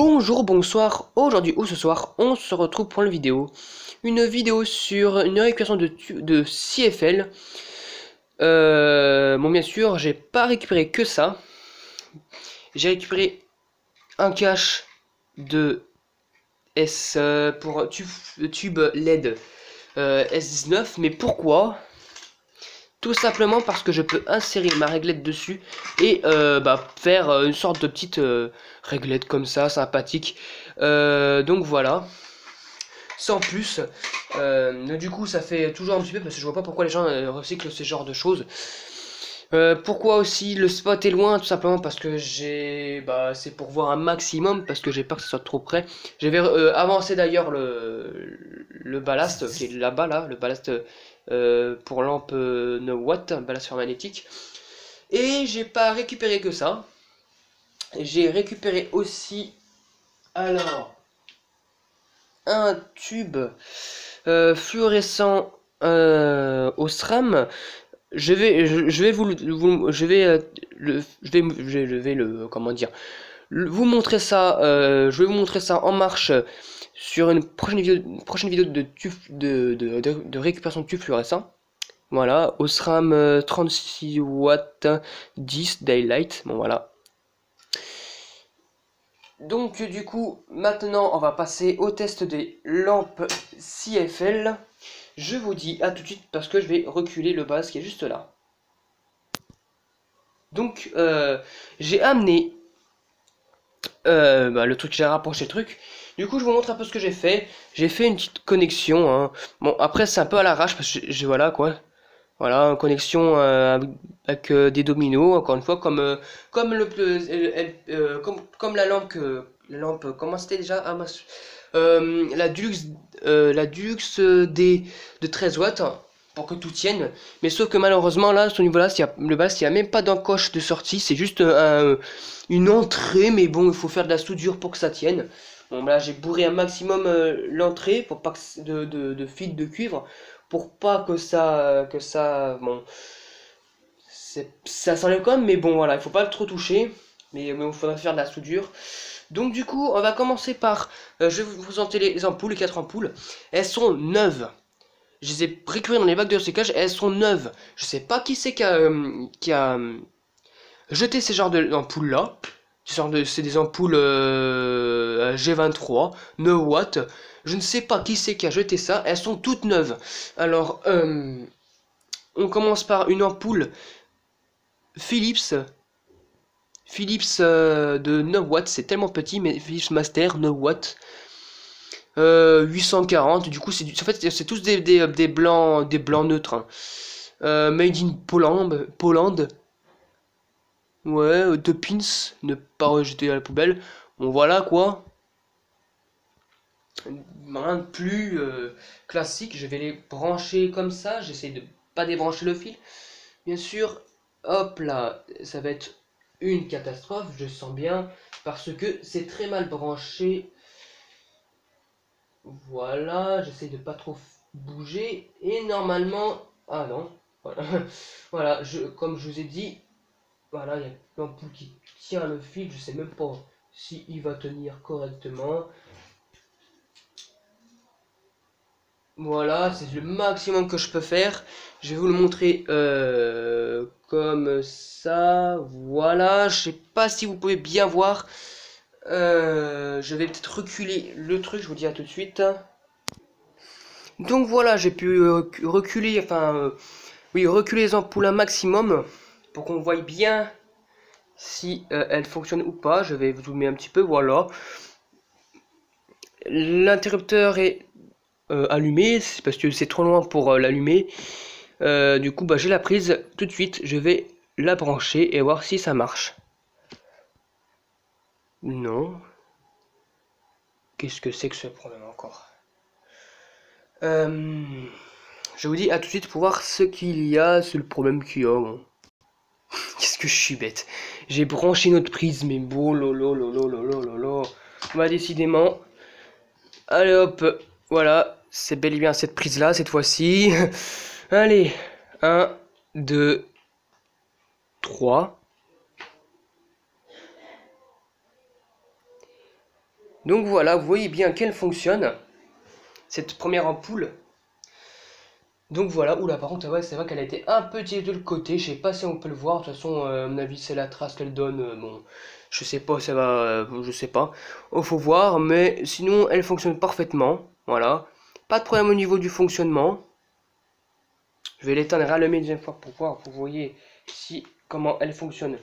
Bonjour, bonsoir, aujourd'hui ou ce soir, on se retrouve pour une vidéo. Une vidéo sur une récupération de CFL. Bon, bien sûr, j'ai pas récupéré que ça. J'ai récupéré un cache de S pour tube LED S19. Mais pourquoi? Tout simplement parce que je peux insérer ma réglette dessus et faire une sorte de petite réglette comme ça, sympathique. Donc voilà. Sans plus. Du coup, ça fait toujours un petit peu parce que je vois pas pourquoi les gens recyclent ce genre de choses. Pourquoi aussi le spot est loin? Tout simplement parce que c'est pour voir un maximum, parce que j'ai peur que ce soit trop près. J'avais avancé d'ailleurs le ballast qui est là-bas, là, le ballast pour lampe no watt, un ballast magnétique. Et j'ai pas récupéré que ça. J'ai récupéré aussi, alors, un tube fluorescent au SRAM. Je vais comment dire, vous montrer ça. Je vais vous montrer ça en marche sur une prochaine vidéo de récupération de tube fluorescent. Voilà, Osram 36 watts 10 daylight. Bon voilà. Donc du coup, maintenant on va passer au test des lampes CFL. Je vous dis à tout de suite parce que je vais reculer le bas qui est juste là. Donc j'ai amené le truc, j'ai rapproché le truc. Du coup je vous montre un peu ce que j'ai fait. J'ai fait une petite connexion, hein. Bon après c'est un peu à l'arrache parce que voilà quoi. Voilà, une connexion avec des dominos, encore une fois, comme la lampe, comment c'était déjà? Ah, la Dulux D de 13 watts, hein, pour que tout tienne. Mais sauf que malheureusement, là, à ce niveau-là, le bas, il n'y a même pas d'encoche de sortie, c'est juste une entrée, mais bon, il faut faire de la soudure pour que ça tienne. Bon, là, j'ai bourré un maximum l'entrée pour pas que de fil de cuivre pour pas bon, ça s'enlève quand même, mais bon, voilà, il faut pas trop toucher, mais il faudra faire de la soudure. Donc du coup, on va commencer par, je vais vous présenter les ampoules, les 4 ampoules. Elles sont neuves. Je les ai récupérées dans les bacs de recyclage, elles sont neuves. Je sais pas qui c'est qui a jeté ces genres d'ampoules là. C'est des ampoules G23, 9 watts. Je ne sais pas qui c'est qui a jeté ça. Elles sont toutes neuves. Alors, on commence par une ampoule Philips. Philips de 9 watts. C'est tellement petit, mais Philips Master 9 watts. 840. Du coup, en fait, c'est tous des blancs neutres, hein. Made in Poland. Ouais, de pins, ne pas rejeter à la poubelle. Bon, voilà quoi. Rien de plus classique. Je vais les brancher comme ça. J'essaie de pas débrancher le fil. Bien sûr, hop là, ça va être une catastrophe, je sens bien, parce que c'est très mal branché. Voilà, j'essaie de pas trop bouger. Et normalement, ah non, voilà, voilà, comme je vous ai dit. Voilà, il y a l'ampoule qui tient le fil, je sais même pas si il va tenir correctement. Voilà, c'est le maximum que je peux faire. Je vais vous le montrer comme ça. Voilà, je sais pas si vous pouvez bien voir. Je vais peut-être reculer le truc, je vous dis à tout de suite. Donc voilà, j'ai pu reculer, oui, reculer les ampoules un maximum pour qu'on voie bien si elle fonctionne ou pas. Je vais vous zoomer un petit peu, voilà. L'interrupteur est allumé, c'est parce que c'est trop loin pour l'allumer. Du coup, j'ai la prise tout de suite. Je vais la brancher et voir si ça marche. Non. Qu'est-ce que c'est que ce problème encore? Je vous dis à tout de suite pour voir ce qu'il y a, c'est le problème qu'il y a. Bon. Qu'est-ce que je suis bête. J'ai branché notre prise, mais bon, lolo. Décidément. Allez hop, voilà, c'est bel et bien cette prise là, cette fois-ci. Allez, 1, 2, 3. Donc voilà, vous voyez bien qu'elle fonctionne, cette première ampoule. Donc voilà, oula par contre ouais, c'est vrai qu'elle a été un peu tirée de le côté, je sais pas si on peut le voir, de toute façon à mon avis c'est la trace qu'elle donne, bon je sais pas, ça va, je sais pas, oh, faut voir, mais sinon elle fonctionne parfaitement, voilà, pas de problème au niveau du fonctionnement. Je vais l'éteindre et rallumer une deuxième fois pour voir, pour vous voyez si, comment elle fonctionne.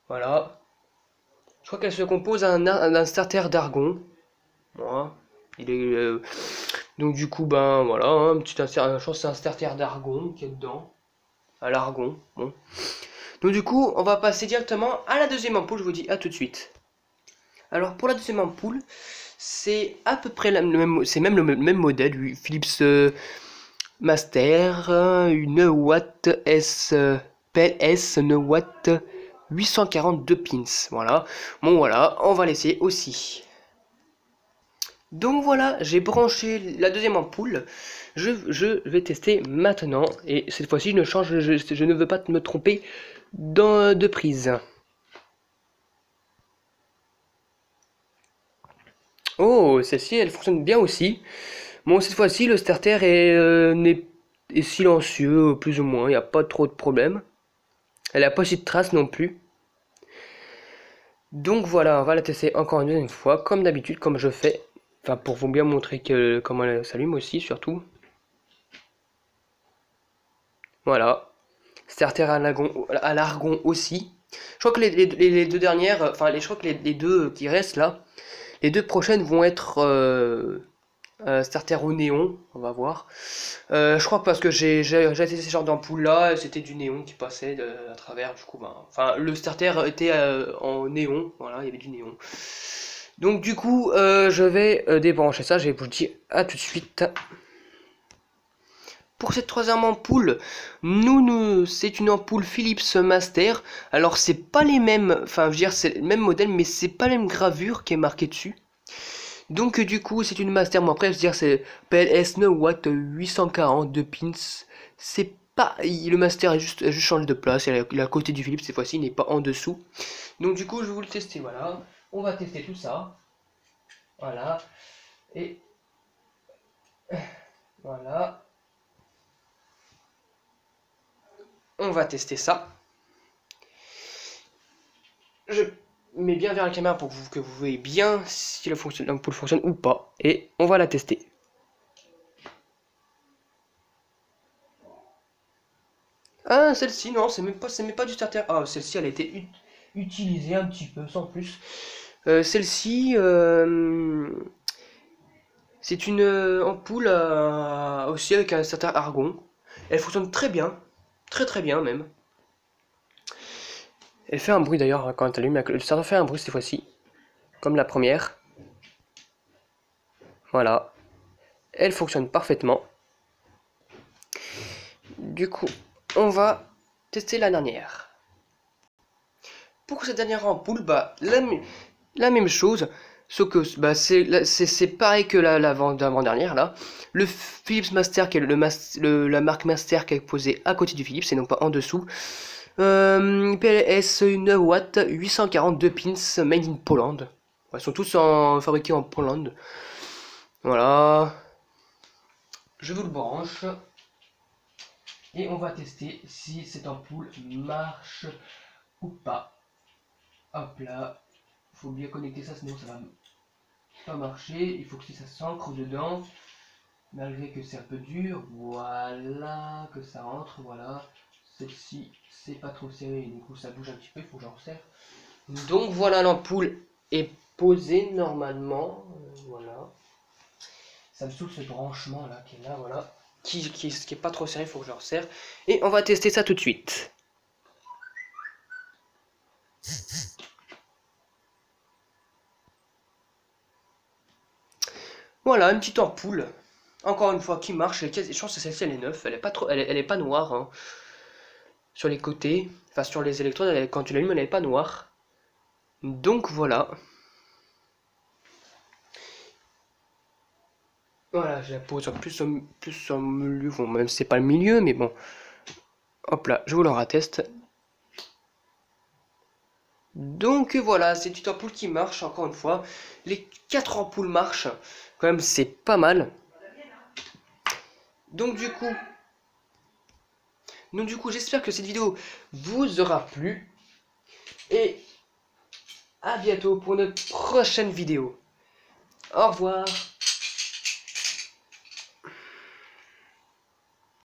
Voilà, je crois qu'elle se compose d'un starter d'argon, voilà. Il est, donc du coup ben voilà, hein, un petit insert, je pense que c'est un starter d'argon qui est dedans. À l'argon. Bon. Donc du coup, on va passer directement à la deuxième ampoule, je vous dis à tout de suite. Alors pour la deuxième ampoule, c'est à peu près le même, c'est même le même modèle, du Philips Master, une Watt S PLS, une Watt 842 pins. Voilà. Bon voilà, on va laisser aussi. Donc voilà, j'ai branché la deuxième ampoule. Je vais tester maintenant. Et cette fois-ci, je ne change, je ne veux pas me tromper de prise. Oh, celle-ci, elle fonctionne bien aussi. Bon, cette fois-ci, le starter est silencieux, plus ou moins. Il n'y a pas trop de problème. Elle n'a pas si de traces non plus. Donc voilà, on va la tester encore une deuxième fois, comme d'habitude, comme je fais. Enfin, pour vous bien montrer comment elle s'allume aussi, surtout. Voilà. Starter à l'argon aussi. Je crois que les deux dernières, enfin, je crois que les deux qui restent là, les deux prochaines vont être starter au néon, on va voir. Je crois que parce que j'ai testé ce genre d'ampoule là, c'était du néon qui passait à travers, du coup, ben, enfin, le starter était en néon, voilà, il y avait du néon. Donc du coup, je vais débrancher ça, je vais vous dire à tout de suite. Pour cette troisième ampoule, c'est une ampoule Philips Master. Alors c'est pas les mêmes, enfin je veux dire c'est le même modèle, mais c'est pas la même gravure qui est marquée dessus. Donc du coup c'est une Master, moi après je veux dire c'est PLS 9 Watt 842 pins. C'est pas, le Master a juste changé de place, il est à côté du Philips cette fois-ci, il n'est pas en dessous. Donc du coup je vais vous le tester, voilà. On va tester tout ça. Voilà. Et voilà. On va tester ça. Je mets bien vers la caméra pour que vous voyez bien si l'ampoule fonctionne ou pas. Et on va la tester. Ah, celle-ci, non, c'est même pas du starter. Ah, celle-ci, elle a été utilisée un petit peu, sans plus. Celle-ci, c'est une ampoule aussi avec un starter argon. Elle fonctionne très bien. Très très bien même. Elle fait un bruit d'ailleurs quand elle allume. Le starter fait un bruit cette fois-ci. Comme la première. Voilà. Elle fonctionne parfaitement. Du coup, on va tester la dernière. Pour cette dernière ampoule, bah, la même chose, sauf que bah, c'est pareil que l'avant-dernière là. Le Philips Master, qui est la marque Master qui est posée à côté du Philips et non pas en dessous. PLS 1 Watt 842 pins made in Poland. Ils sont tous fabriqués en Pologne. Voilà. Je vous le branche. Et on va tester si cette ampoule marche ou pas. Hop là. Faut bien connecter ça, sinon ça va pas marcher. Il faut que ça s'ancre dedans. Malgré que c'est un peu dur. Voilà. Que ça rentre. Voilà. Celle-ci, c'est pas trop serré. Du coup, ça bouge un petit peu. Il faut que j'en resserre. Donc voilà, l'ampoule est posée normalement. Voilà. Ça me saoule ce branchement là qui est là. Voilà. Qui est pas trop serré. Il faut que je resserre. Et on va tester ça tout de suite. Voilà, une petite ampoule. Encore une fois, qui marche. Je pense que celle-ci, elle est neuve. Elle est pas trop, elle est pas noire. Hein. Sur les côtés, enfin sur les électrodes, quand tu l'allumes, elle n'est pas noire. Donc voilà. Voilà, je la pose plus au milieu. Bon, même si c'est pas le milieu, mais bon. Hop là, je vous le rateste. Donc voilà, c'est une ampoule qui marche, encore une fois. Les 4 ampoules marchent, quand même c'est pas mal. Donc du coup, j'espère que cette vidéo vous aura plu. Et à bientôt pour notre prochaine vidéo. Au revoir.